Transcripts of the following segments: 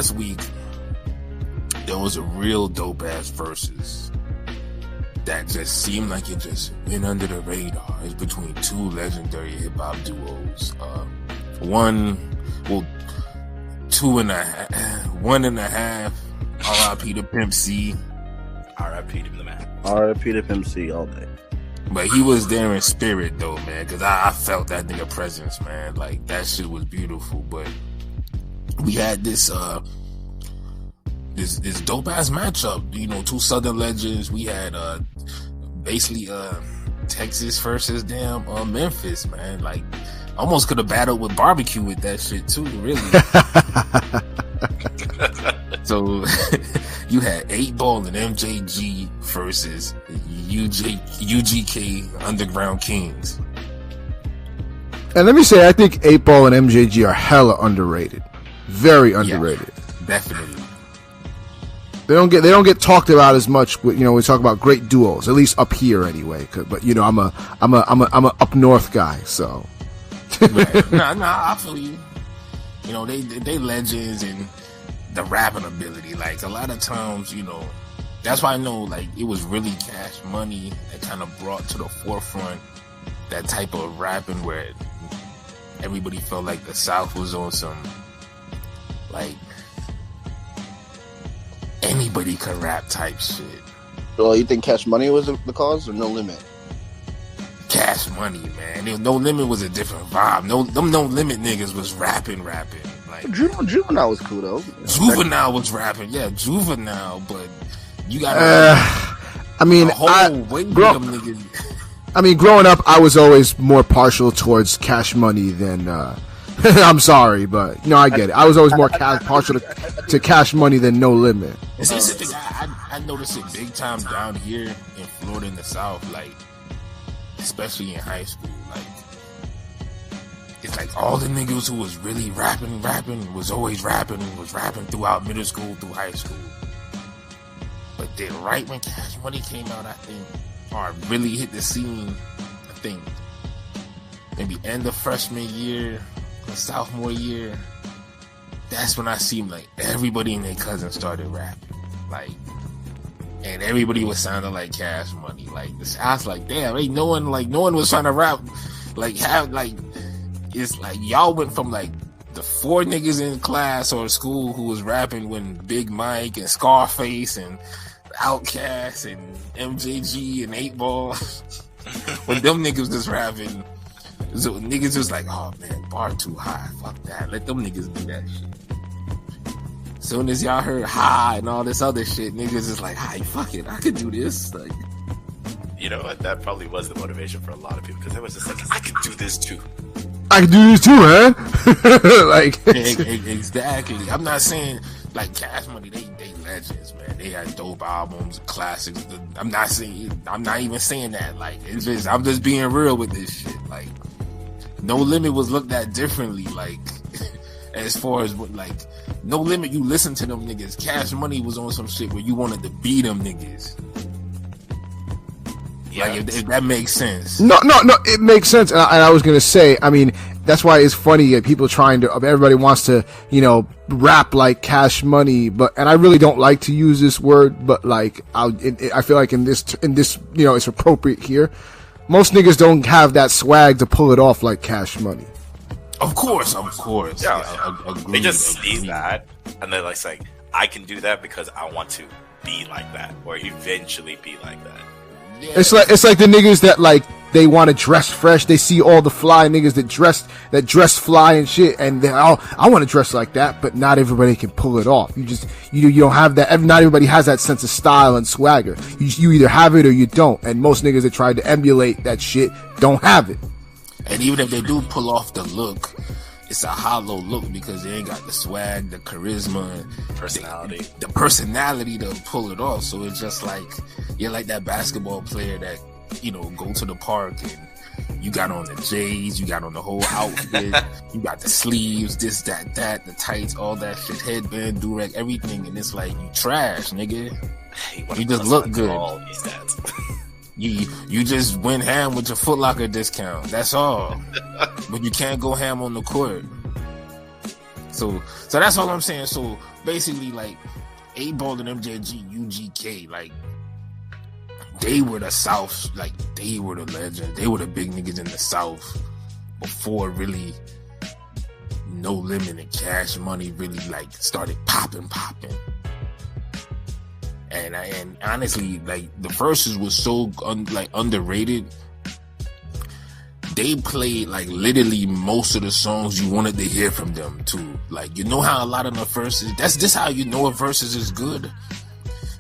last week there was a real dope ass Verzuz that just seemed like it just went under the radar. It's between two legendary hip hop duos. One and a half. R.I.P. to Pimp C. R.I.P. to the man. R.I.P. to Pimp C all day. But he was there in spirit though, man, because I felt that nigga presence, man. Like, that shit was beautiful. But we had this dope ass matchup. You know, two Southern legends. We had basically Texas versus damn Memphis, man. Like, almost could have battled with barbecue with that shit too, really. So you had 8-Ball and MJG versus UGK Underground Kings. And let me say, I think 8-Ball and MJG are hella underrated, very underrated. Yeah, definitely. They don't get talked about as much. You know, we talk about great duos, at least up here anyway. But you know, I'm a up north guy, so. Right. Nah, I feel you. You know, they legends and the rapping ability. Like, a lot of times, you know, that's why I know, like, it was really Cash Money that kind of brought to the forefront that type of rapping where everybody felt like the South was on some, like, anybody could rap type shit. So you think Cash Money was the cause, or No Limit? Cash Money, man. No Limit was a different vibe. No Limit niggas was rapping. Like, Juvenile was cool though. Juvenile was rapping, yeah, Juvenile. But you got I mean, growing up, I was always more partial towards Cash Money than. I'm sorry, but no, I get it. I was always more partial to Cash Money than No Limit. I noticed it big time down here in Florida in the South, like, especially in high school. Like, it's like all the niggas who was really rapping was always rapping throughout middle school through high school. But then right when Cash Money came out, I think, or really hit the scene, I think maybe end of freshman year, sophomore year, that's when I seen like everybody and their cousin started rapping, like, and everybody was sounding like Cash Money. Like, I was like, damn, ain't no one was trying to rap, like, have, like, it's like y'all went from like the 4 niggas in class or school who was rapping when Big Mike and Scarface and Outkast and MJG and 8-Ball when them niggas was rapping. So niggas was like, oh man, bar too high, fuck that, let them niggas do that shit. Soon as y'all heard high and all this other shit, niggas is like, hi, fuck it, I could do this. Like, you know what, that probably was the motivation for a lot of people, because it was just like, I could do this too. I can do this too, man. Like, exactly. I'm not saying like Cash Money, they legends, man. They had dope albums, classics. I'm not even saying that. Like, it's just, I'm just being real with this shit. Like, No Limit was looked at differently. Like, as far as what, like, No Limit, you listen to them niggas. Cash Money was on some shit where you wanted to beat them niggas. Yeah, like, if that makes sense. No, it makes sense. And I was gonna say, I mean, that's why it's funny that people everybody wants to, you know, rap like Cash Money, and I really don't like to use this word, but like, I feel like in this, you know, it's appropriate here. Most niggas don't have that swag to pull it off like Cash Money. Of course. Yeah. They just see that, and they're like, I can do that because I want to be like that, or eventually be like that. Yeah. It's like the niggas that, like, they want to dress fresh. They see all the fly niggas that dress fly and shit, and they, I want to dress like that, but not everybody can pull it off. You don't have that. Not everybody has that sense of style and swagger. You either have it or you don't. And most niggas that try to emulate that shit don't have it. And even if they do pull off the look, it's a hollow look because they ain't got the swag, the charisma, personality, the personality to pull it off. So it's just like, you're like that basketball player that, you know, go to the park and you got on the J's, you got on the whole outfit, you got the sleeves, this, that, the tights, all that shit, headband, durag, everything, and it's like, you trash, nigga. You just look good. All these stats. You just went ham with your Foot Locker discount. That's all. But you can't go ham on the court. So that's all I'm saying. So basically, like 8Ball and MJG, UGK, like they were the South, like they were the legends. They were the big niggas in the South before really No Limit and Cash Money really like started popping. And honestly, like the verses was so underrated. They played like literally most of the songs you wanted to hear from them too. Like, you know how a lot of the verses, that's just how you know a verses is good.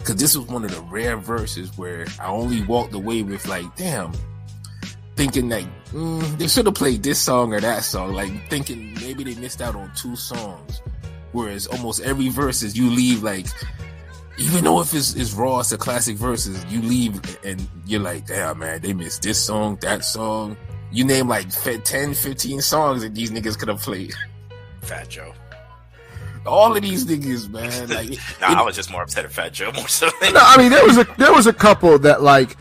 Cause this was one of the rare verses where I only walked away with like, damn, thinking like, they should have played this song or that song. Like thinking maybe they missed out on 2 songs. Whereas almost every verses you leave like, even though if it's raw, it's a classic verses, you leave and you're like, damn man, they missed this song, that song. You name like 10, 15 songs that these niggas could have played. Fat Joe. All of these niggas, man. Like, I was just more upset at Fat Joe more so. No, I mean there was a couple that like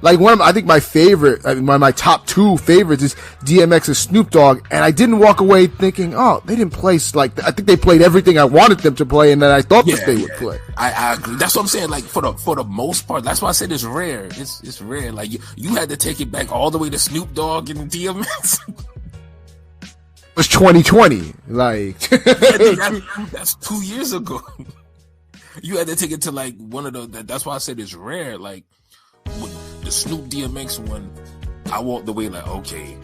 one of I think my favorite, one of my top 2 favorites is DMX's Snoop Dogg, and I didn't walk away thinking, oh, they didn't play like I think they played everything I wanted them to play, and that I thought that they would play. I agree. That's what I'm saying. Like for the most part, that's why I said it's rare. It's rare. Like you had to take it back all the way to Snoop Dogg and DMX. It was 2020, like that's 2 years ago. You had to take it to like one of the. That's why I said it's rare. Like with the Snoop DMX one, I walked away like, okay,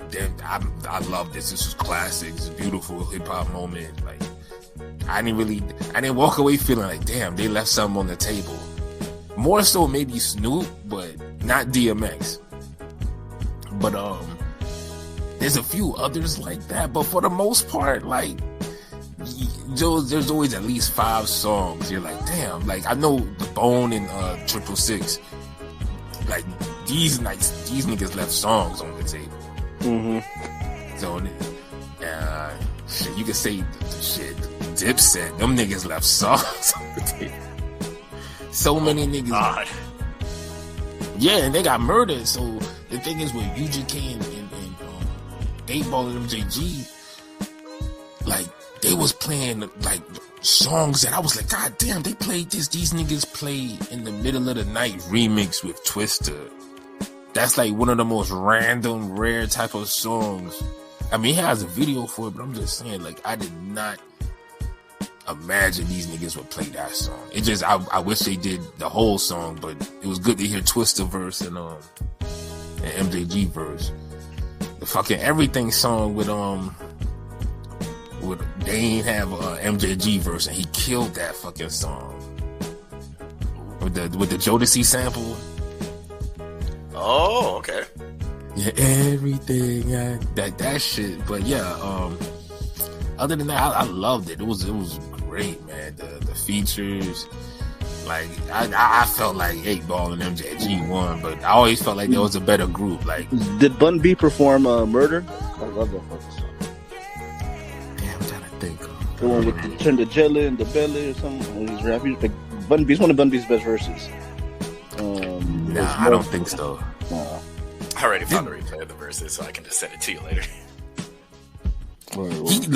then I love this. This is classic. It's a beautiful hip hop moment. Like I didn't walk away feeling like, damn, they left something on the table. More so maybe Snoop, but not DMX. But there's a few others like that, but for the most part, like, there's always at least 5 songs. You're like, damn, like, I know The Bone and 666. Like, these niggas left songs on the table. Mm-hmm. So, shit, you could say, shit, Dipset, them niggas left songs on the table. So many niggas. God. Yeah, and they got murdered. So, the thing is with UGK and 8Ball and MJG, like they was playing like songs that I was like, God damn, they played this. These niggas played In the Middle of the Night remix with Twista. That's like one of the most random, rare type of songs. I mean, he has a video for it, but I'm just saying, like, I did not imagine these niggas would play that song. It just, I wish they did the whole song, but it was good to hear Twista verse and MJG verse. The fucking Everything song with they ain't have MJG verse, and he killed that fucking song with the Jodeci sample. Oh, okay. Yeah, everything that shit. But yeah, other than that, I loved it. It was great, man. The features. Like I felt like 8Ball and MJG won, but I always felt like there was a better group. Like, did Bun B perform Murder? I love that fucking song. Damn, I'm trying to think. The one with the turn the jelly and the belly or something. These rappers, like Bun B's one of Bun B's best verses. Nah, I don't think so. Nah. I already found the replay of the verses, so I can just send it to you later.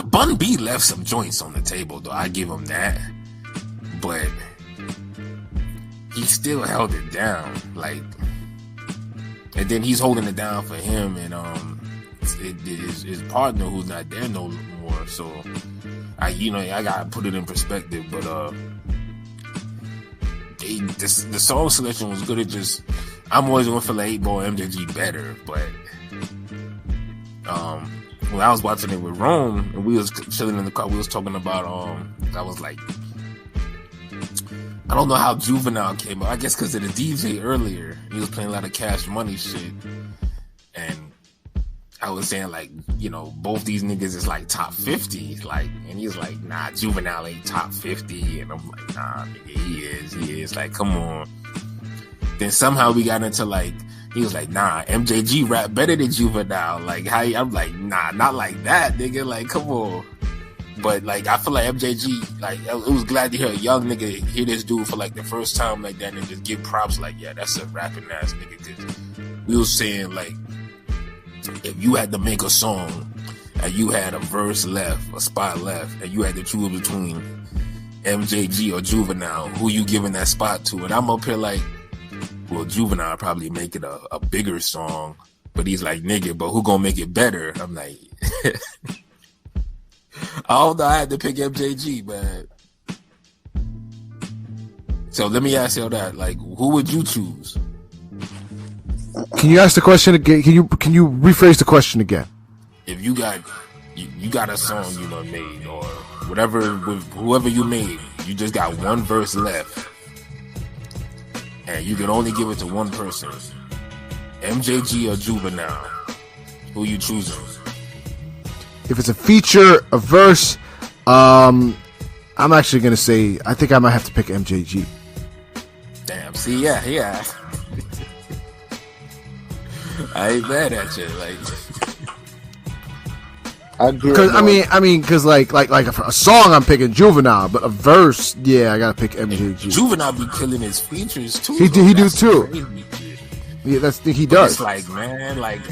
Bun B left some joints on the table, though. I give him that, but he still held it down, like, and then he's holding it down for him and his partner who's not there no more. So I gotta put it in perspective. But the song selection was good. It just, I'm always gonna feel like 8Ball and MJG better. But when I was watching it with Rome and we was chilling in the car, we was talking about I was like, I don't know how Juvenile came up. I guess because of the DJ earlier. He was playing a lot of Cash Money shit. And I was saying, like, you know, both these niggas is like top 50. Like, and he was like, nah, Juvenile ain't top 50. And I'm like, nah, nigga, he is. Like, come on. Then somehow we got into like, he was like, nah, MJG rap better than Juvenile. Like, I'm like, nah, not like that, nigga. Like, come on. But like, I feel like MJG, like, it was glad to hear a young nigga hear this dude for like the first time like that and just give props. Like, yeah, that's a rapping ass nigga. Cause we was saying, like, if you had to make a song and you had a verse left, a spot left, and you had to choose between MJG or Juvenile, who you giving that spot to? And I'm up here like, well, Juvenile probably make it a bigger song, but he's like, nigga, but who gonna make it better? I'm like, although I had to pick MJG, man. So let me ask you that, like, who would you choose? Can you ask the question again? Can you rephrase the question again? If you got a song you done made, or whatever, with whoever you made, you just got one verse left, and you can only give it to one person, MJG or Juvenile, who you choosing? If it's a feature, a verse, I'm actually gonna say I think I might have to pick MJG. Damn, see, yeah. I ain't mad at you, like. Because because like a song I'm picking Juvenile, but a verse, yeah, I gotta pick MJG. Juvenile be killing his features too. He do too. Yeah, he does. It's like, man, like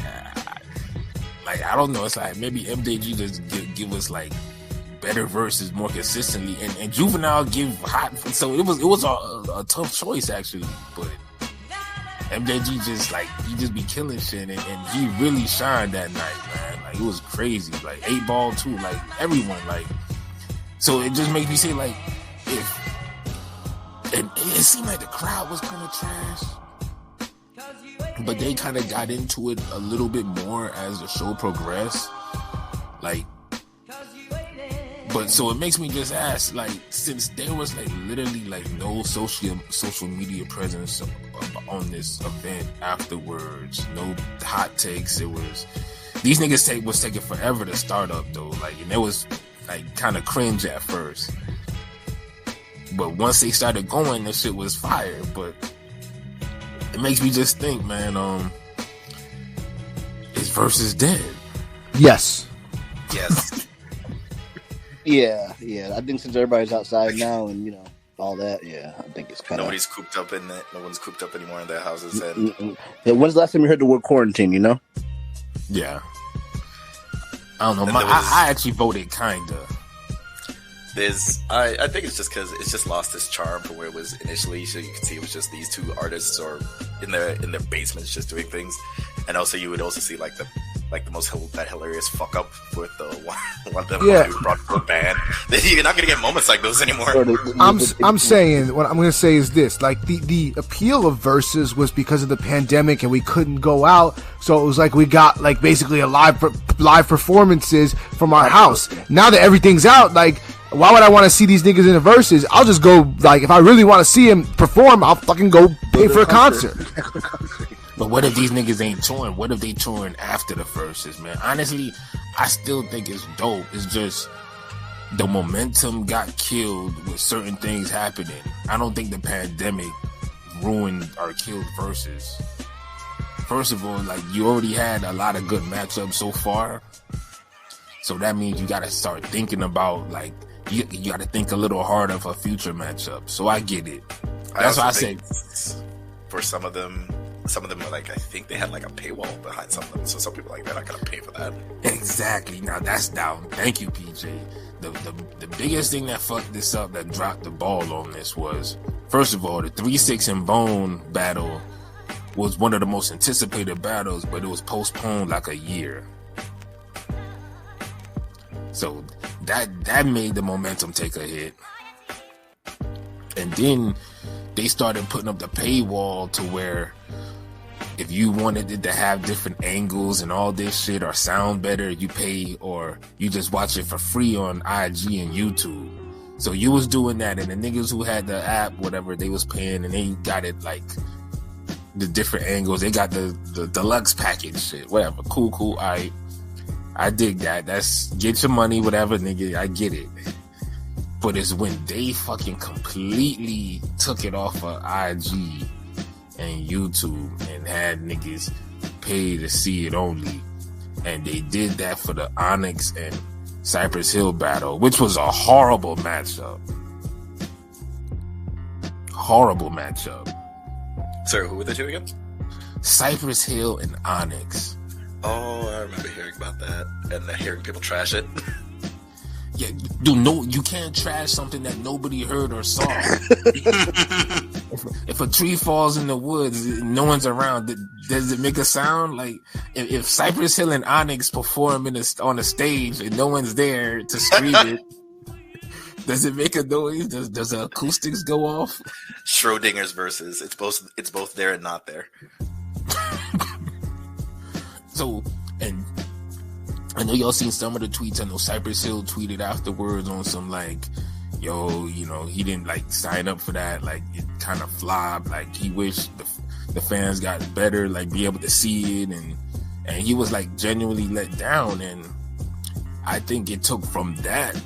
I don't know. It's like maybe MJG just give us like better verses more consistently, and Juvenile give hot. So it was a tough choice actually, but MJG just like he just be killing shit, and he really shined that night, man. Like it was crazy. Like 8 Ball too, like everyone, like. So it just makes me say like and it seemed like the crowd was kind of trash, but they kind of got into it a little bit more as the show progressed, like. But so it makes me just ask, like, since there was like literally like no social media presence on this event afterwards, no hot takes. It was these niggas was taking forever to start up though, like, and it was like kind of cringe at first. But once they started going, that shit was fire. But it makes me just think, man, is Verzuz dead? Yes. Yeah. I think since everybody's outside now and all that, yeah, I think it's kind of nobody's cooped up in that. No one's cooped up anymore in their houses. And yeah, when's the last time you heard the word quarantine? Yeah, I don't know. I actually voted kinda. I think it's just because it's just lost its charm from where it was initially. So you can see it was just these two artists or in their basements just doing things, and also you would also see like the most hilarious fuck up with the one of them who brought to a band. You're not gonna get moments like those anymore. I'm saying what I'm gonna say is this: like the appeal of Verzuz was because of the pandemic and we couldn't go out, so it was like we got like basically a live performances from our house. Now that everything's out, like. Why would I want to see these niggas in the Verzuz? I'll just go, like, if I really want to see him perform, I'll fucking go pay for a concert. But what if these niggas ain't touring? What if they touring after the Verzuz, man? Honestly, I still think it's dope. It's just the momentum got killed with certain things happening. I don't think the pandemic ruined or killed Verzuz. First of all, like, you already had a lot of good matchups so far. So that means you got to start thinking about, like, you got to think a little harder for future matchups. So I get it. That's why I say for some of them, like, I think they had like a paywall behind some of them. So some people like they're not gonna pay for that. Exactly. Now that's down. Thank you, PJ. The biggest thing that fucked this up, that dropped the ball on this, was first of all the 3-6 and Bone battle was one of the most anticipated battles, but it was postponed like a year. So that made the momentum take a hit. And then they started putting up the paywall to where if you wanted it to have different angles and all this shit or sound better, you pay, or you just watch it for free on IG and YouTube. So you was doing that, and the niggas who had the app, whatever, they was paying, and they got it like the different angles. They got the deluxe package shit, whatever. Cool. I dig that. That's get your money, whatever, nigga. I get it. But it's when they fucking completely took it off of IG and YouTube and had niggas pay to see it only. And they did that for the Onyx and Cypress Hill battle, which was a horrible matchup. Sorry, who were the two again? Cypress Hill and Onyx. Oh, I remember hearing about that, and then hearing people trash it. Yeah, dude, no, you can't trash something that nobody heard or saw. if a tree falls in the woods, no one's around. Does it make a sound? Like if Cypress Hill and Onyx perform on a stage and no one's there to scream it, does it make a noise? Does the acoustics go off? Schrodinger's verses. It's both there and not there. So, and I know y'all seen some of the tweets. I know Cypress Hill tweeted afterwards on some like, yo, you know, he didn't like sign up for that. Like it kind of flopped. Like he wished the fans got better, like be able to see it, and he was like genuinely let down. And I think it took from that.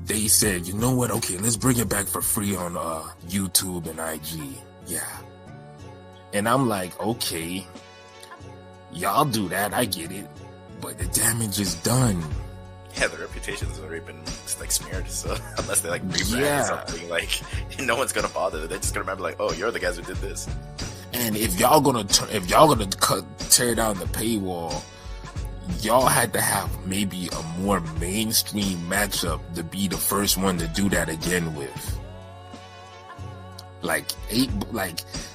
They said, you know what? Okay, let's bring it back for free on YouTube and IG. Yeah. And I'm like, okay, y'all do that. I get it. But the damage is done. Yeah, the reputation's already been like smeared. So unless they like rebrand something, like no one's gonna bother. They're just gonna remember like, oh, you're the guys who did this. And if y'all gonna tear down the paywall, y'all had to have maybe a more mainstream matchup to be the first one to do that again with. Like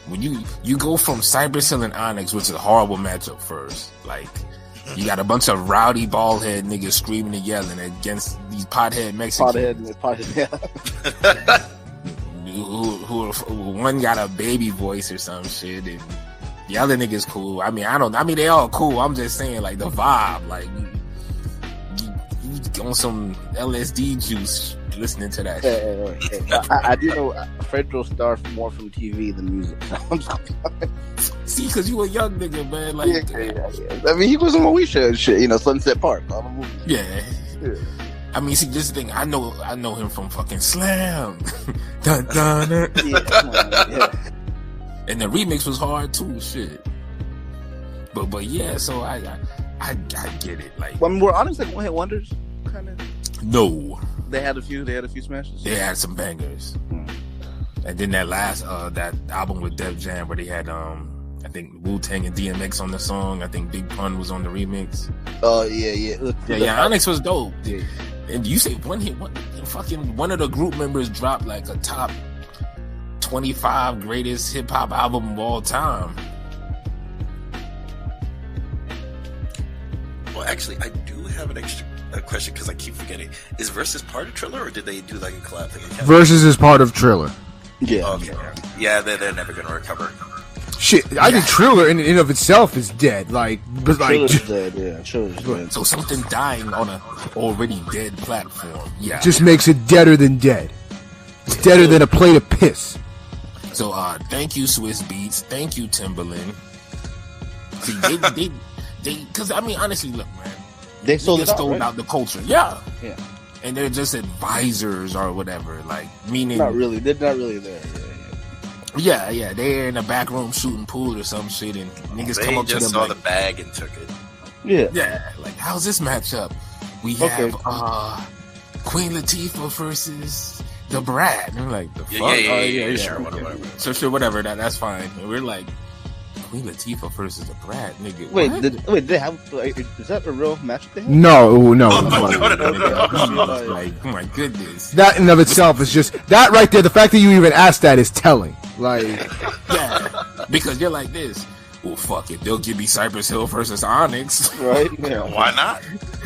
when you go from Cypress Hill and Onyx, which is a horrible matchup first, like you got a bunch of rowdy bald head niggas screaming and yelling against these pothead Mexicans. Pothead. who one got a baby voice or some shit, and the other niggas cool. I mean they all cool. I'm just saying like the vibe, like you on some LSD juice listening to that shit. I do know Fredro starts more from TV than music. See, because you a young nigga, man. Like, yeah. I mean, he was on Moesha and shit, you know, Sunset Park. Yeah. I mean, see, this is the thing. I know him from fucking Slam. Dun, dun, dun. Yeah. And the remix was hard too, shit. But yeah, so I get it. Like, well, I mean, were Onyx like one hit wonders, kind of? No. They had a few smashes. They had some bangers. And then that last that album with Def Jam where they had I think Wu-Tang and DMX on the song. I think Big Pun was on the remix. Oh yeah. Yeah, Onyx was dope. Yeah. And you say one of the group members dropped like a top 25 greatest hip hop album of all time. Well, actually, I do have a question because I keep forgetting. Is Verzuz part of Triller, or did they do like a collab thing? Verzuz is part of Triller. Yeah. Okay. Yeah, they're never gonna recover. Shit, I think Triller in and of itself is dead. Like, but like, Triller's dead. Yeah, Triller's dead. So something dying on a already dead platform. Yeah, just makes it deader than dead. It's deader than a plate of piss. So, thank you, Swiss Beats. Thank you, Timbaland. See, they, because I mean, honestly, look, man, they sold out the culture. Yeah. Yeah. And they're just advisors or whatever, like meaning. Not really. They're not really there. Yeah. They're in the back room shooting pool or some shit, and niggas come up to them. They just saw like, the bag and took it. Yeah. Like, how's this matchup? We have Queen Latifah versus the Brat. And we're like, the fuck? Yeah. Sure, whatever. So sure, whatever. That's fine. And we're like, Queen Latifah versus the Brat, nigga. Wait, they have? Is that a real match they have? No. Like, oh my goodness. That in and of itself is just that right there. The fact that you even asked that is telling. Like, yeah, because you're like this. Well, fuck it. They'll give me Cypress Hill versus Onyx, right? Yeah. Why not?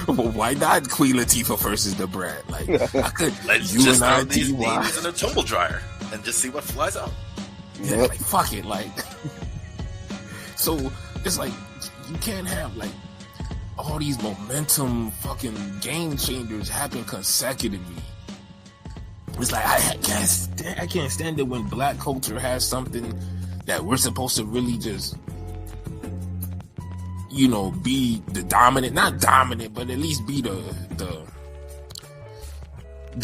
Well, why not Queen Latifah versus the Brat? Like, I could. Let's just throw these names in a tumble dryer and just see what flies out. Yeah, like fuck it, like. So it's like you can't have like all these momentum fucking game changers happen consecutively. It's like I can't stand it when black culture has something that we're supposed to really just, you know, be the dominant, not dominant, but at least be the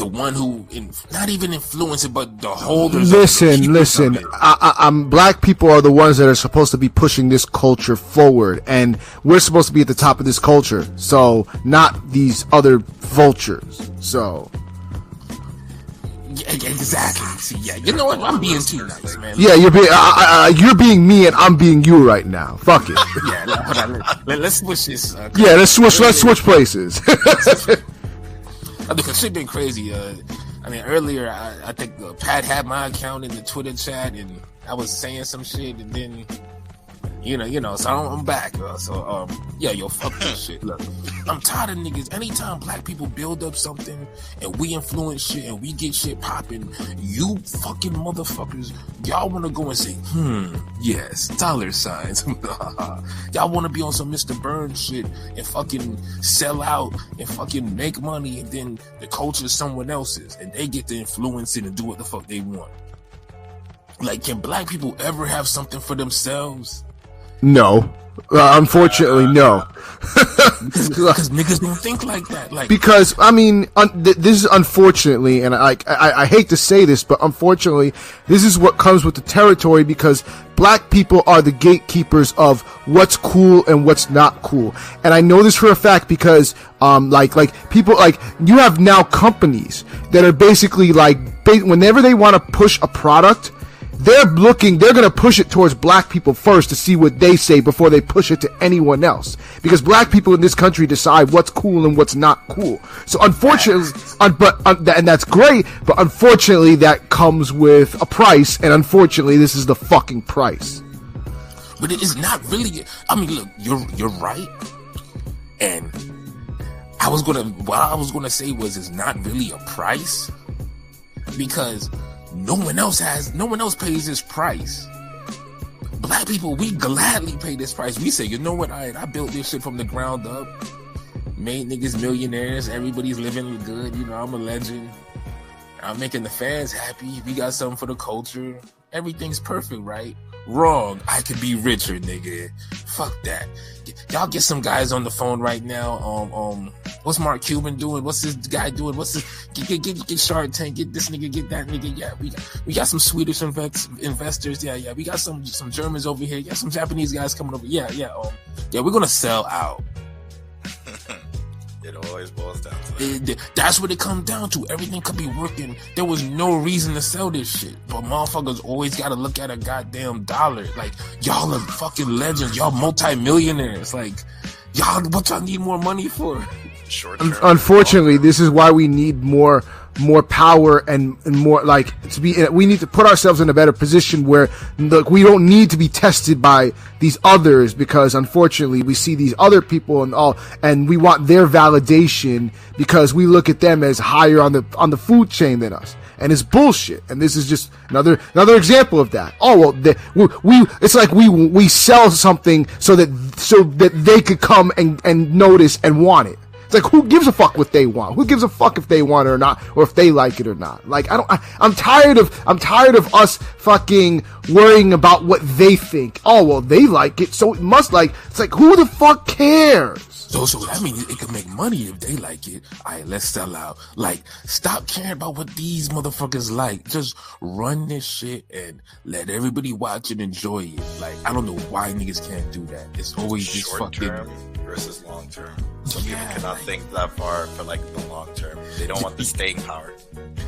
one who not even influence it, but the holders. Listen. I'm black people are the ones that are supposed to be pushing this culture forward, and we're supposed to be at the top of this culture. So not these other vultures. So Yeah, exactly. See, yeah, you know what? I'm being too nice, man. Yeah, you're being me and I'm being you right now. Fuck it. Yeah, hold on. Let's switch this. Yeah, let's switch places. Because shit been crazy. I mean, earlier I think Pat had my account in the Twitter chat, and I was saying some shit, and then you know. So I'm back. So yeah, yo, fuck this shit. Look, I'm tired of niggas. Anytime black people build up something and we influence shit and we get shit popping, you fucking motherfuckers, y'all want to go and say, yes, dollar signs. Y'all want to be on some Mr. Burns shit and fucking sell out and fucking make money, and then the culture is someone else's and they get to influence it and do what the fuck they want. Like, can black people ever have something for themselves? No. Unfortunately, no. Because niggas don't think like that. Like, because I mean, this is unfortunately, and I hate to say this, but unfortunately, this is what comes with the territory. Because black people are the gatekeepers of what's cool and what's not cool, and I know this for a fact because like people, like, you have now companies that are basically like, whenever they want to push a product, they're gonna push it towards black people first to see what they say before they push it to anyone else. Because black people in this country decide what's cool and what's not cool. So unfortunately, and that's great, but unfortunately that comes with a price, and unfortunately this is the fucking price. But it is not really, I mean, look, you're right. And what I was gonna say was, it's not really a price, because no one else pays this price. Black people, we gladly pay this price. We say, you know what, I built this shit from the ground up, made niggas millionaires, everybody's living good, you know, I'm a legend, I'm making the fans happy, we got something for the culture, everything's perfect, right? Wrong. I could be richer, nigga. Fuck that. Y'all get some guys on the phone right now. What's Mark Cuban doing? What's this guy doing? What's this? Get Shark Tank. Get this nigga. Get that nigga. Yeah, we got some Swedish investors. Yeah. We got some Germans over here. Yeah, some Japanese guys coming over. Yeah. We're gonna sell out. It always boils down to that. That's what it comes down to. Everything could be working. There was no reason to sell this shit. But motherfuckers always gotta look at a goddamn dollar. Like, y'all are fucking legends. Y'all multi-millionaires. Like, y'all, what y'all need more money for? Unfortunately, this is why we need more power and more, like, we need to put ourselves in a better position where, look, we don't need to be tested by these others, because unfortunately we see these other people and we want their validation because we look at them as higher on the food chain than us. And it's bullshit. And this is just another example of that. Oh, well, it's like we sell something so that they could come and notice and want it. It's like, who gives a fuck what they want? Who gives a fuck if they want it or not, or if they like it or not? Like, I'm tired of us fucking worrying about what they think. Oh, well, they like it, so it must like. It's like, who the fuck cares? So that means it can make money if they like it. Alright, let's sell out. Like, stop caring about what these motherfuckers like. Just run this shit and let everybody watch and enjoy it. Like, I don't know why niggas can't do that. It's always just fucking short term versus long term. Some people cannot think that far for like the long term. They don't want the staying power.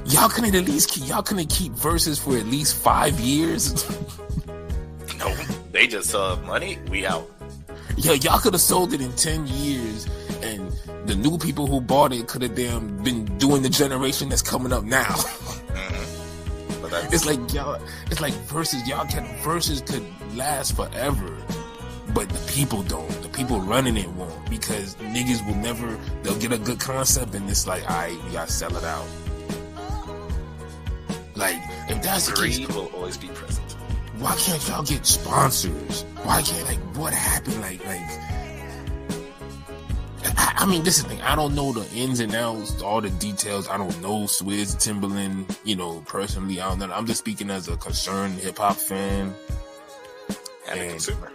Y'all couldn't keep Verzuz for at least 5 years. No, they just money. We out. Yeah, y'all could have sold it in 10 years, and the new people who bought it could have been doing the generation that's coming up now. Mm-hmm. But it's like Verzuz could last forever, but the people don't. The people running it won't, because niggas will never. They'll get a good concept, and it's like, alright, we gotta sell it out. Like, if that's the case, will always be present. Why can't y'all get sponsors? Why can't, like, what happened? Like, I mean, this is the thing. I don't know the ins and outs, all the details. I don't know Swizz, Timbaland, you know, personally. I don't know. I'm just speaking as a concerned hip hop fan and a consumer.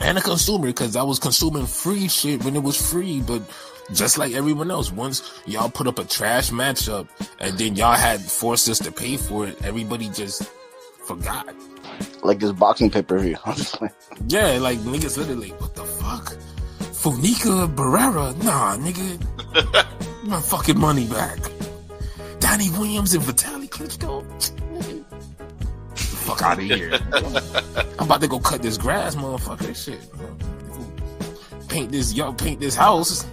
And a consumer, because I was consuming free shit when it was free, but just like everyone else, once y'all put up a trash matchup and then y'all had forced us to pay for it, everybody just forgot. Like this boxing pay-per-view. Yeah, like niggas literally, what the fuck? Funica Barrera? Nah, nigga. My fucking money back. Johnny Williams and Vitaly Klitschko. Fuck out of here. I'm about to go cut this grass, motherfucker. Shit. Paint this house.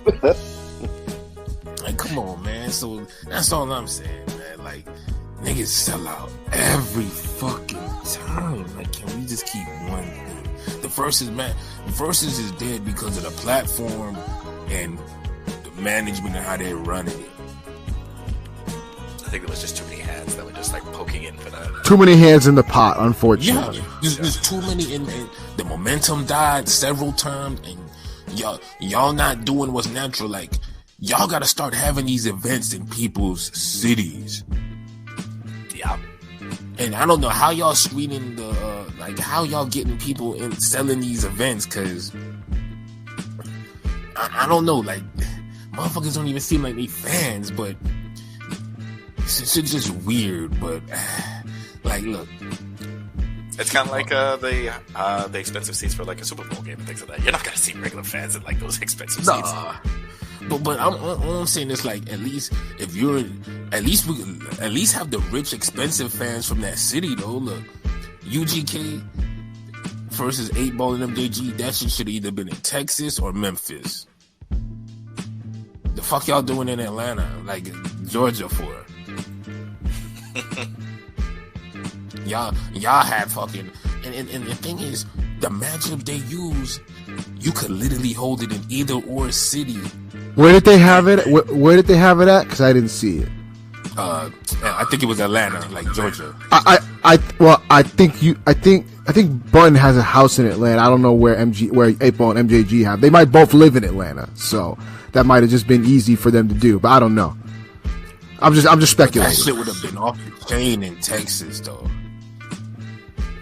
Like, come on, man. So that's all I'm saying, man. Like, niggas sell out every fucking time. Like, can we just keep one thing? The Verzuz is dead because of the platform and the management and how they're running it. I think there was just too many hands that were just like poking in for that. Too many hands in the pot, unfortunately. Yeah, there's too many, and the momentum died several times, and y'all not doing what's natural. Like, y'all gotta start having these events in people's cities. Yeah. And I don't know how y'all screening how y'all getting people in selling these events, cause I don't know, like, motherfuckers don't even seem like they fans, but it's just weird. But like, look, it's kind of like the expensive seats for like a Super Bowl game and things like that. You're not gonna see regular fans in like those expensive seats. But I'm saying is, like, at least if you're at least have the rich expensive fans from that city though. Look, UGK versus 8 Ball and MJG, that shit should have either been in Texas or Memphis. The fuck y'all doing in Atlanta, like Georgia for? y'all had fucking and the thing is, the matchup they use, you could literally hold it in either or city. Where did they have it? Where did they have it at? Because I didn't see it. I think it was Atlanta, like Georgia. I think Bun has a house in Atlanta. I don't know where 8 Ball and MJG have. They might both live in Atlanta, so that might have just been easy for them to do. But I don't know. I'm just speculating. That shit would have been off the chain in Texas, though.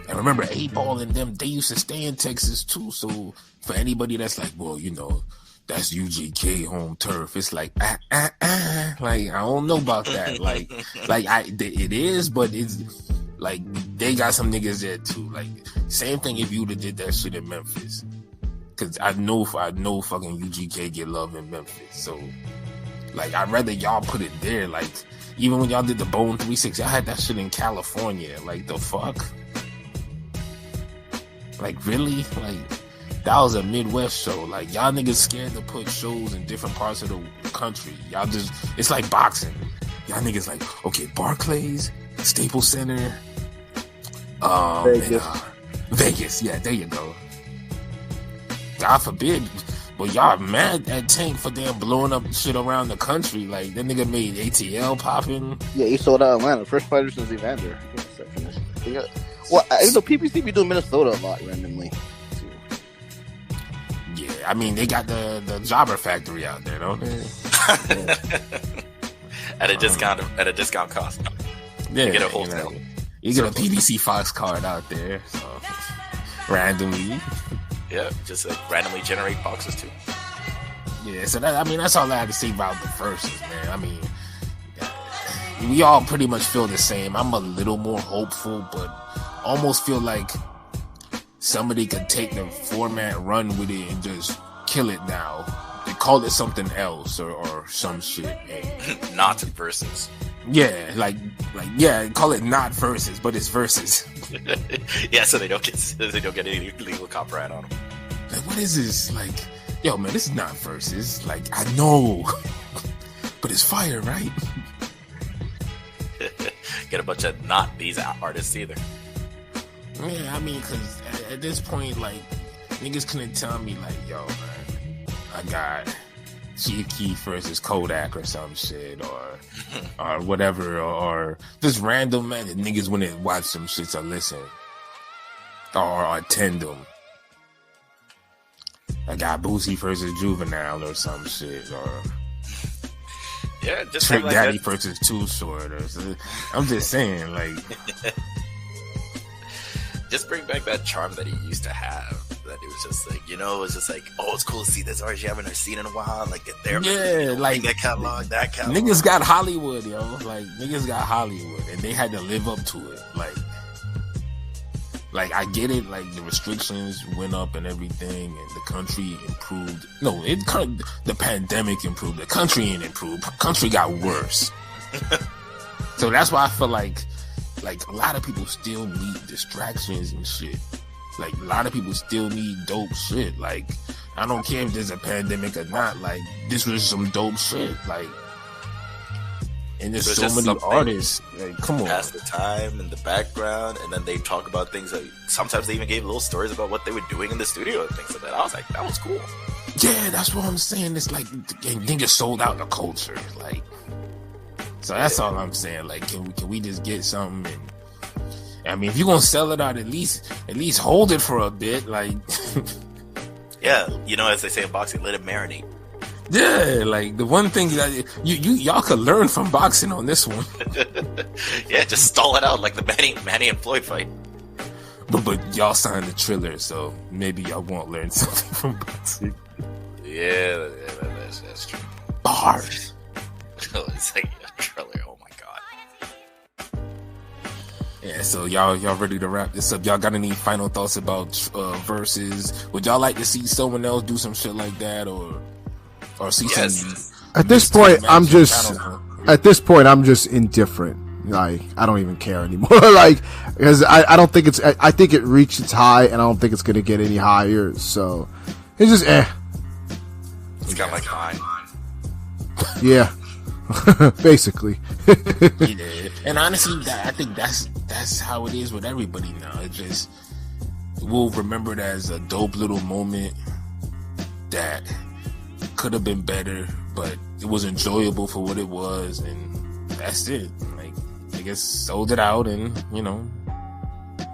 And remember, 8 Ball and them, they used to stay in Texas too. So for anybody that's like, well, you know, that's UGK home turf, it's like, like, I don't know about that. It is, but it's like, they got some niggas there too. Like, same thing if you would have did that shit in Memphis. Cause I know fucking UGK get love in Memphis. So, like, I'd rather y'all put it there. Like, even when y'all did the Bone 3-6, y'all had that shit in California. Like, the fuck? Like, really? Like, that was a Midwest show. Like, y'all niggas scared to put shows in different parts of the country. Y'all just, it's like boxing. Y'all niggas like, okay, Barclays, Staples Center, Vegas. Vegas. Yeah, there you go. God forbid. But y'all mad at Tank for them blowing up shit around the country. Like, that nigga made ATL popping. Yeah, he sold out Atlanta. First fighter since Evander. Well, you know, PPC be doing Minnesota a lot randomly. Yeah, I mean, they got the Jobber Factory out there, don't they? At a discount cost. Yeah, you get a wholesale. You get a PBC Fox card out there, so randomly. Yeah, just randomly generate boxes too. Yeah, so that's all I had to say about the Verzuz, man. I mean, we all pretty much feel the same. I'm a little more hopeful, but almost feel like somebody could take the format, run with it, and just kill it now. They call it something else or some shit. Not Verzuz. Yeah, call it not Verzuz, but it's Verzuz. Yeah, so they don't get any legal copyright on them. Like, what is this? Like, yo, man, this is not Verzuz. Like, I know, but it's fire, right? Get a bunch of not these artists either. Yeah, I mean, because at this point, like, niggas couldn't tell me, like, yo, man, I got Chief Keef versus Kodak or some shit, or whatever, or just random, man, that niggas wouldn't watch some shits or listen, or attend them. I got Boosie versus Juvenile or some shit, or yeah, just Trick like Daddy that. versus Too Short, or I'm just saying, like. Just bring back that charm that he used to have. That it was just like, it was just like, oh, it's cool to see this artist you haven't seen in a while. Like, get there. Yeah, like that catalog. Niggas got Hollywood, yo. Like, niggas got Hollywood, and they had to live up to it. Like I get it. Like, the restrictions went up and everything, and the country improved. No, the pandemic improved. The country ain't improved. Country got worse. So that's why I feel like a lot of people still need distractions and shit. Like a lot of people still need dope shit. Like I don't care if there's a pandemic or not. Like this was some dope shit. Like, and there's so many artists. Like, come on, pass the time in the background, and then they talk about things that sometimes they even gave little stories about what they were doing in the studio and things like that. I was like, that was cool. Yeah, that's what I'm saying. It's like niggas sold out the culture. Like, so that's all I'm saying. Like, can we just get something? And I mean, if you're gonna sell it out, at least hold it for a bit. Like, yeah, as they say in boxing, let it marinate. Yeah, like the one thing that y'all could learn from boxing on this one. Yeah, just stall it out like the Manny and Floyd fight. But y'all signed the Triller, so maybe y'all won't learn something from boxing. Yeah, that's true. Bars. It's like a Triller. Oh my god. Yeah, so y'all ready to wrap this up? Y'all got any final thoughts about Verzuz? Would y'all like to see someone else do some shit like that, or see some? At this point, I'm just indifferent. Like, I don't even care anymore. Like, because I don't think I think it reached its high, and I don't think it's gonna get any higher. So it's just It's got like mine. Yeah. Basically. Yeah. And honestly, I think that's how it is with everybody now. It just, we'll remember it as a dope little moment that could have been better, but it was enjoyable for what it was, and that's it. Like, I guess sold it out, and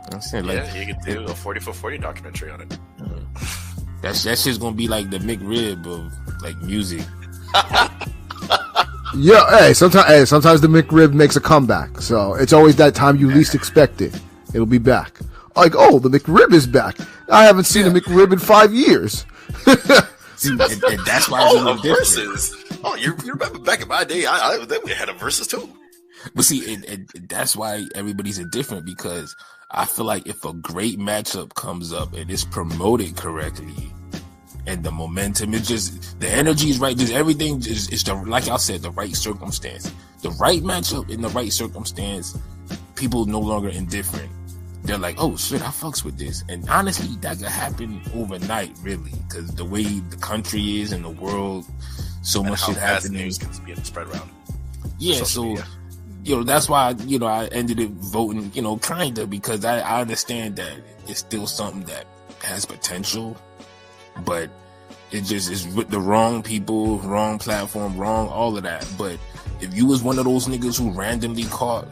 that's it. Like, yeah, you could do a 40 for 40 documentary on it. That shit's gonna be like the McRib of like music. Yeah, hey, sometimes the McRib makes a comeback, so it's always that time you least expect it. It'll be back. Like, oh, the McRib is back. I haven't seen a McRib in 5 years. See, and that's why it's Verzuz. Oh, you remember back in my day, then we had a Verzuz too. But see, and that's why everybody's indifferent, because I feel like if a great matchup comes up and it's promoted correctly, and the momentum is just, the energy is right, just everything is the, like I said, the right circumstance, the right matchup in the right circumstance, people no longer indifferent. They're like, oh shit, I fucks with this. And honestly, that could happen overnight, really, because the way the country is and the world, so and much shit happening. News can be spread around. Yeah, so that's why I ended up voting, kinda, because I understand that it's still something that has potential, but it just is with the wrong people, wrong platform, wrong all of that. But if you was one of those niggas who randomly caught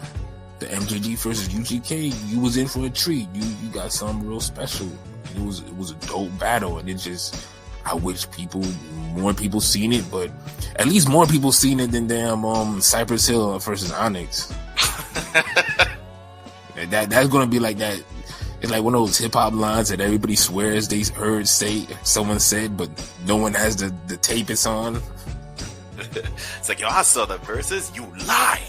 the MJG versus UGK, you was in for a treat. You got something real special. It was a dope battle, and it just, I wish more people seen it, but at least more people seen it than damn Cypress Hill versus Onyx. That's gonna be like that. It's like one of those hip hop lines that everybody swears they heard someone said, but no one has the tape it's on. It's like, yo, I saw the Verzuz. You lie.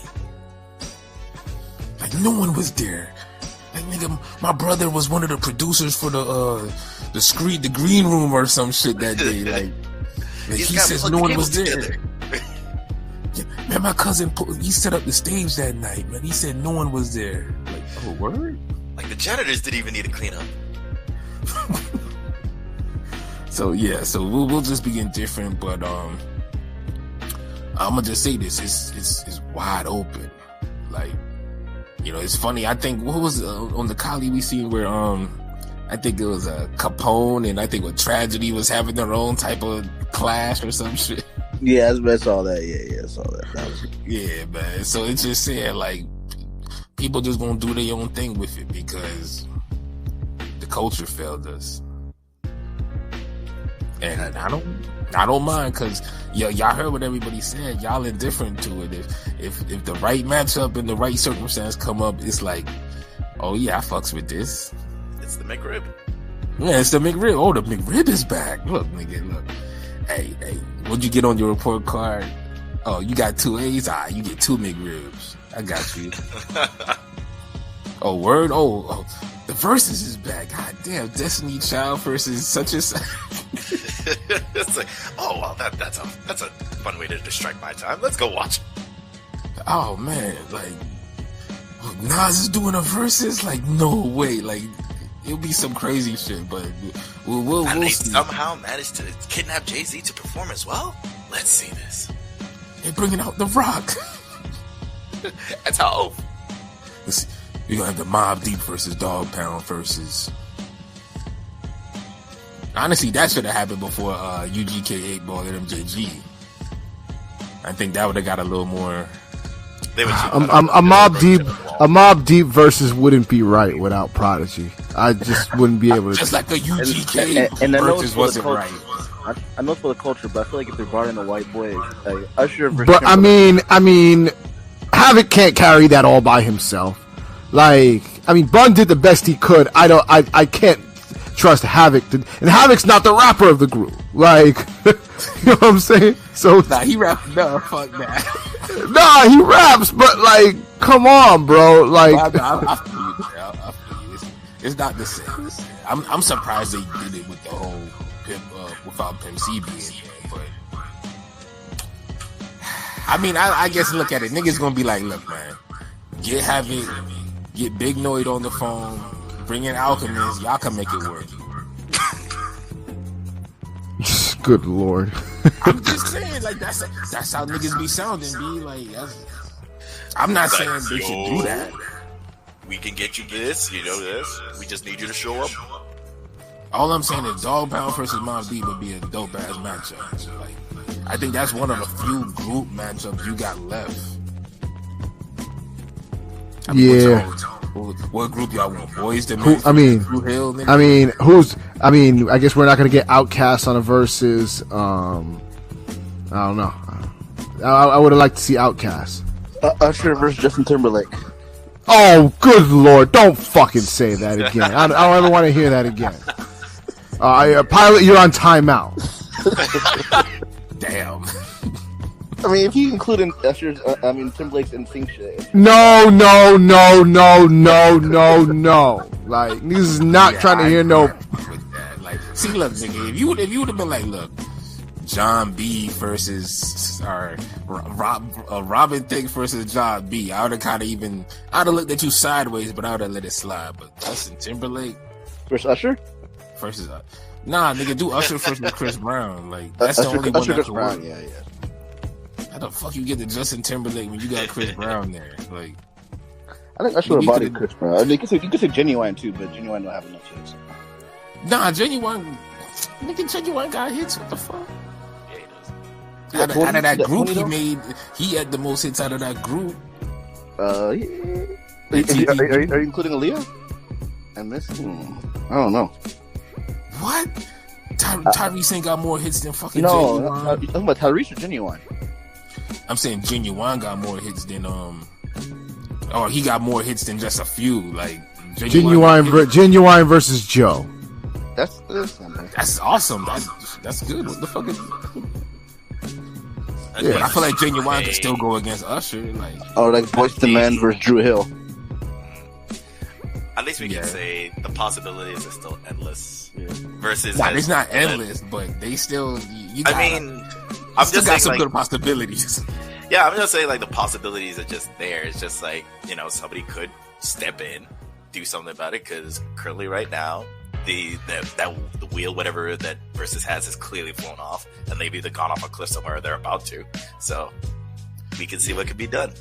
Like, no one was there. Like, nigga, my brother was one of the producers for the green room or some shit that day. Like he says no one was there. Yeah, man, my cousin, he set up the stage that night, man. He said no one was there. Like, oh, word? Like, the janitors didn't even need to clean up. So we'll just be indifferent, but I'm gonna just say this: it's wide open. Like, it's funny. I think what was on the Kali we seen where I think it was Capone and I think what Tragedy was having their own type of clash or some shit. Yeah, I saw that. Yeah, I saw that. Yeah, man. So it's just saying, like, people just gonna do their own thing with it because the culture failed us. And I don't mind, because y'all heard what everybody said. Y'all indifferent to it. If the right matchup and the right circumstance come up, it's like, oh yeah, I fucks with this. It's the McRib. Yeah, it's the McRib. Oh, the McRib is back. Look, nigga, look. Hey, what'd you get on your report card? Oh, you got 2 A's? You get 2 McRibs. I got you. Oh, word? Oh, the Verzuz is back. God damn, Destiny Child versus such and such. It's like, oh, well, that's a fun way to distract my time. Let's go watch. Oh man, like, oh, Nas is doing a versus? Like, no way. Like, it'll be some crazy shit, but we'll and they see. somehow managed to kidnap Jay-Z to perform as well? Let's see this. They're bringing out The Rock. That's how. Let's see. You're gonna have the Mobb Deep versus Dog Pound versus. Honestly, that should have happened before UGK 8 Ball and MJG. I think that would have got a little more. They would a Mobb Deep versus wouldn't be right without Prodigy. I just wouldn't be able to. Just like the UGK and I know versus it's for wasn't the right. culture. I know it's for the culture, but I feel like if they brought in a white boy, like Usher versus. But I mean, Havoc can't carry that all by himself. Like, I mean, Bun did the best he could. I can't trust Havoc, and Havoc's not the rapper of the group. Like, you know what I'm saying? So Nah, he raps. No, fuck that. nah, he raps, but like, come on, bro. Like, I feel you. I feel you. It's not the same. I'm surprised they did it with the whole Pimp, without Pimp C being there. But I mean, I guess look at it. Niggas gonna be like, look, man, get Havoc, get Big Noid on the phone, bring in Alchemist. Y'all can make it work. good lord. I'm just saying, like that's how niggas be sounding. Be like, I'm not saying they should do that. We can get you this, you know this. We just need you to show up. All I'm saying is Dog Pound versus Mobb Deep would be a dope ass matchup. Like, I think that's one of the few group matchups you got left. I mean, yeah. What group y'all want? Boys to Men? I mean, Hill, I guess we're not gonna get Outkast on a versus. I don't know. I would have liked to see Outkast. Usher versus Justin Timberlake. Oh, good lord! Don't fucking say that again. I don't ever want to hear that again. Pilot, you're on timeout. Damn. I mean, if you include in Usher's, Timberlake's NSYNC shit. No. Like, niggas is not trying to hear no. With that. Like, see, look, nigga, if you would have been like, look, John B versus Robin Thicke versus John B, I would have kind of I'd have looked at you sideways, but I would have let it slide. But Justin Timberlake Versus Usher? versus nah, nigga, do Usher versus Chris Brown. Like, that's the only one that Chris could Brown, work. yeah. How the fuck you get the Justin Timberlake when you got Chris Brown there? Like, I think Usher would body Chris Brown. I mean, you could say Genuine too, but Genuine don't have enough hits. nah, Genuine got hits. What the fuck? Yeah, he does. Out of that group he had the most hits out of that group. Yeah. Are you including Aaliyah? And Miss? I don't know. What? Tyrese ain't got more hits than fucking No, Genuine. you talking about Tyrese or Genuine? I'm saying Genuine got more hits than or he got more hits than just a few. Like Genuine versus Joe. That's something. That's awesome. That's good. What the fuck is? Yeah. But I feel like Genuine can still go against Usher. Like, Like Boyz II Men versus Drew Hill. At least we can say the possibilities are still endless. Yeah. Versus, it's not endless, but they still. I'm still just got saying, some good possibilities. Yeah, I'm just saying, like, the possibilities are just there. It's just like, somebody could step in, do something about it, because currently right now, the wheel, whatever that Versus has, is clearly flown off, and they've either gone off a cliff somewhere or they're about to. So we can see what can be done.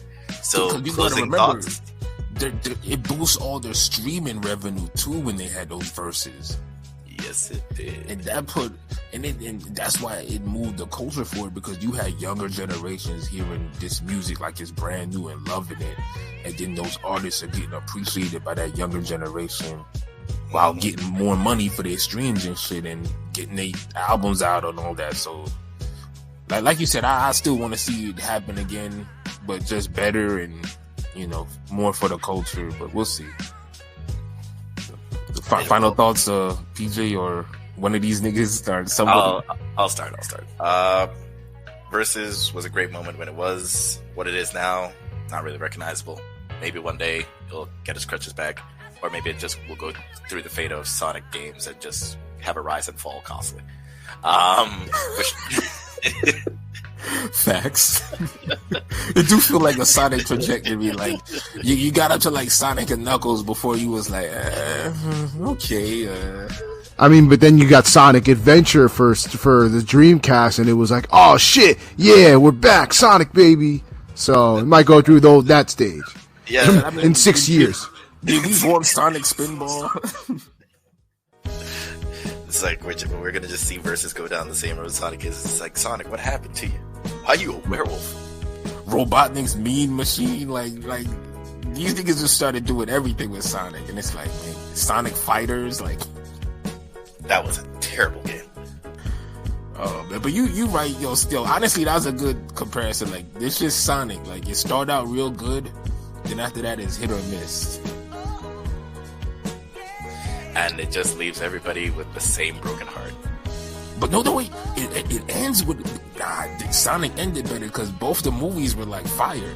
So closing thoughts. It boosts all their streaming revenue too when they had those verses. Yes, it did. And that's why it moved the culture forward, because you had younger generations hearing this music like it's brand new and loving it, and then those artists are getting appreciated by that younger generation while getting more money for their streams and shit and getting their albums out and all that. So, like you said, I still want to see it happen again, but just better and more for the culture. But we'll see. Final thoughts, PJ, or one of these niggas start. Somebody. I'll start. Versus was a great moment when it was. What it is now, not really recognizable. Maybe one day it'll get its crutches back, or maybe it just will go through the fate of Sonic games and just have a rise and fall constantly. Facts. It do feel like a Sonic trajectory. Like you got up to like Sonic and Knuckles before you was like, okay. I mean, but then you got Sonic Adventure first for the Dreamcast, and it was like, oh shit, yeah, we're back, Sonic baby. So it might go through that stage. Yeah, in 6 years. Did we want Sonic Spinball? It's like we're gonna just see Verzuz go down the same road Sonic is. It's like, Sonic, what happened to you? Why are you a werewolf? Robotnik's Mean Machine, like these niggas just started doing everything with Sonic, and it's like, man, Sonic Fighters, like that was a terrible game. Oh man, but you right, yo. Still, honestly, that was a good comparison. Like, it's just Sonic. Like, it started out real good, then after that, it's hit or miss. And it just leaves everybody with the same broken heart. But no, wait. It ends with Sonic ended better because both the movies were like fire.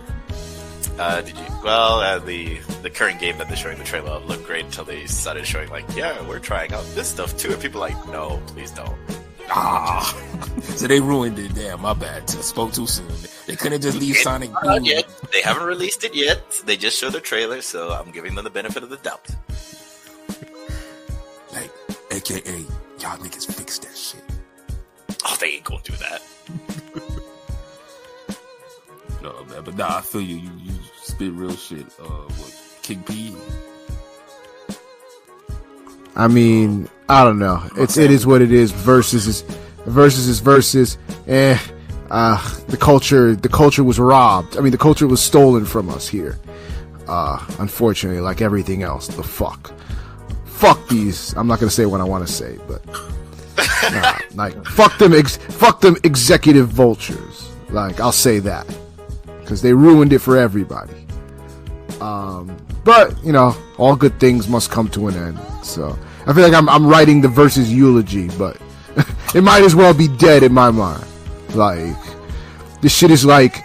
Did you? Well, the current game that they're showing the trailer of looked great until they started showing like, yeah, we're trying out this stuff too, and people are like, no, please don't. So they ruined it. Damn, my bad. I spoke too soon. They couldn't just leave Sonic. Yet. They haven't released it yet. They just showed the trailer, so I'm giving them the benefit of the doubt. Like, AKA, y'all niggas fix that shit. Oh, they ain't gonna do that. No, man, but nah, I feel you. You spit real shit. What, King P? I mean, I don't know. It is what it is. Versus is Verzuz. The culture was robbed. I mean, the culture was stolen from us here. Unfortunately, like everything else. The fuck these. I'm not gonna say what I want to say, but fuck them executive vultures. Like, I'll say that because they ruined it for everybody. But you know, all good things must come to an end. So I feel like I'm writing the Verzuz eulogy, but it might as well be dead in my mind. Like, this shit is like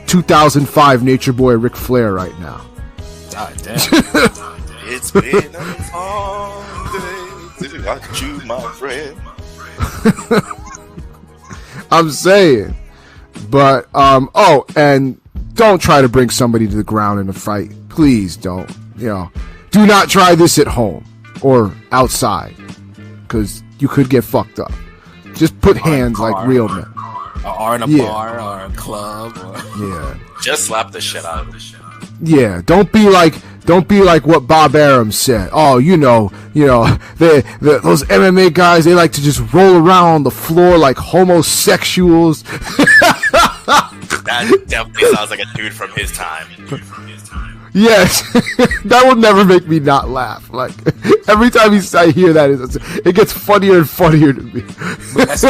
2005 Nature Boy Ric Flair right now. God damn. It's been a long day without you, my friend. I'm saying, but and don't try to bring somebody to the ground in a fight. Please don't. You know, do not try this at home or outside, because you could get fucked up. Just put hands like real men. Or in a bar or a club. Yeah. Just slap the shit out of the shit. Yeah. Don't be like what Bob Arum said. Oh, those MMA guys, they like to just roll around on the floor like homosexuals. That definitely sounds like a dude from his time. Yes, that will never make me not laugh. Like, every time I hear that, it gets funnier and funnier to me. But that's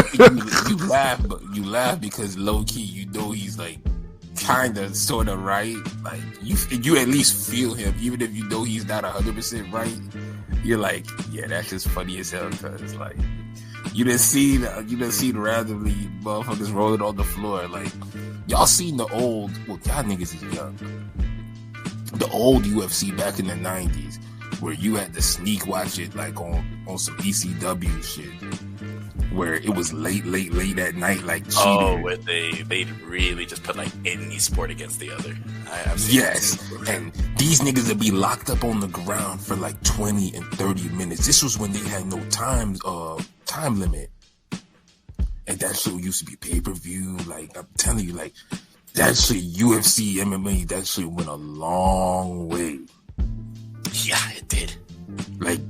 you laugh because low key you know he's like kind of sort of right. Like, you at least feel him, even if you know he's not 100% right. You're like, yeah, that's just funny as hell because like you done seen randomly motherfuckers rolling on the floor. Like, y'all seen the old? Well, y'all niggas is young. The old UFC back in the 90s, where you had to sneak watch it like on some ECW shit, where it was late at night, like cheating. Oh, where they really just put like any sport against the other. Yes, and these niggas would be locked up on the ground for like 20 and 30 minutes. This was when they had no time limit, and that shit used to be pay-per-view. Like, I'm telling you, like, that shit, UFC, MMA, that shit went a long way. Yeah, it did. Like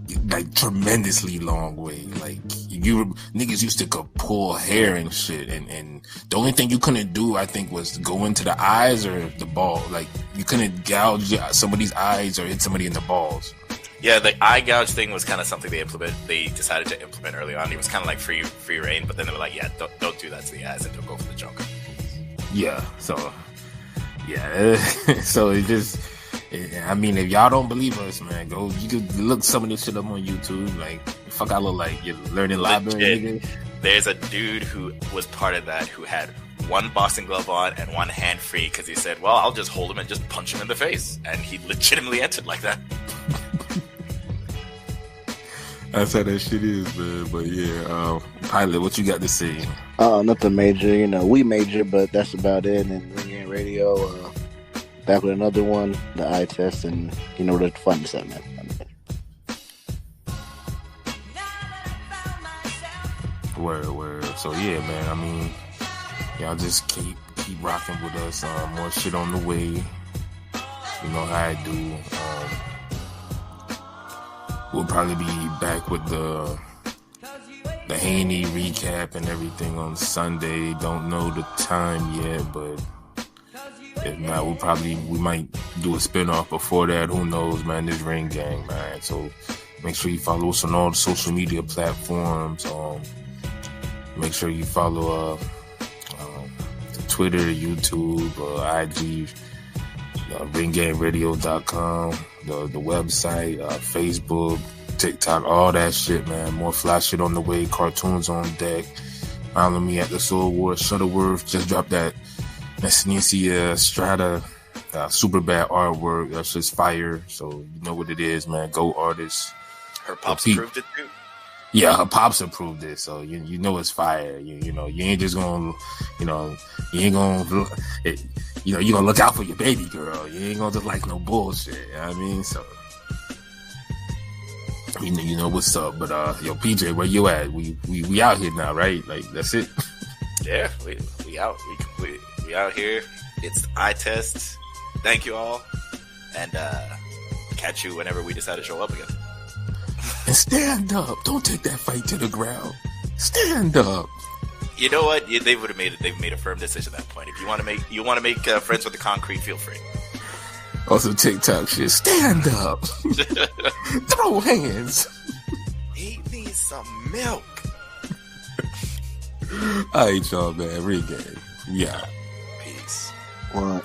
tremendously long way. Like, niggas used to pull hair and shit, and the only thing you couldn't do, I think, was go into the eyes or the ball. Like, you couldn't gouge somebody's eyes or hit somebody in the balls. Yeah, the eye gouge thing was kind of something they decided to implement early on. It was kind of like free reign, but then they were like, yeah, don't do that to the eyes and don't go for the junk. Yeah, so it just, I mean, if y'all don't believe us, man, you could look some of this shit up on YouTube. Like, fuck, I look like you're learning library. There's a dude who was part of that who had one boxing glove on and one hand free because he said, well, I'll just hold him and just punch him in the face. And he legitimately entered like that. That's how that shit is, man. But yeah, Pilot, what you got to say? Nothing major. You know, we major, but that's about it. And Ring Game Radio, back with another one, the eye test, and you know the fun stuff, man. Word. So yeah, man. I mean, y'all just keep rocking with us. More shit on the way. You know how I do. We'll probably be back with the Haney recap and everything on Sunday. Don't know the time yet, but if not, we might do a spinoff before that. Who knows, man? This Ring Gang, man. So make sure you follow us on all the social media platforms. Make sure you follow Twitter, YouTube, IG, ringgameradio.com, the website, Facebook, TikTok, all that shit, man. More fly shit on the way, cartoons on deck. Follow me at the Soul War. Shutterworth just dropped that Sneezy Strata super bad artwork. That's just fire. So you know what it is, man. Go artists. Her pops approved it too. Yeah, her pops approved it, so you know it's fire. You know, you ain't just gonna, you ain't gonna, you gonna look out for your baby girl. You ain't gonna just like no bullshit. You know what I mean? So, you know what's up. But yo, PJ, where you at? We out here now, right? Like that's it. Yeah, we out. We out here. It's the eye test. Thank you all, and catch you whenever we decide to show up again. And stand up. Don't take that fight to the ground. Stand up. You know what? They've made a firm decision at that point. If you want to make friends with the concrete, feel free. Also TikTok shit. Stand up. Throw hands. Eat me some milk. All right, y'all, man. Ring Gang. Yeah. Peace. What?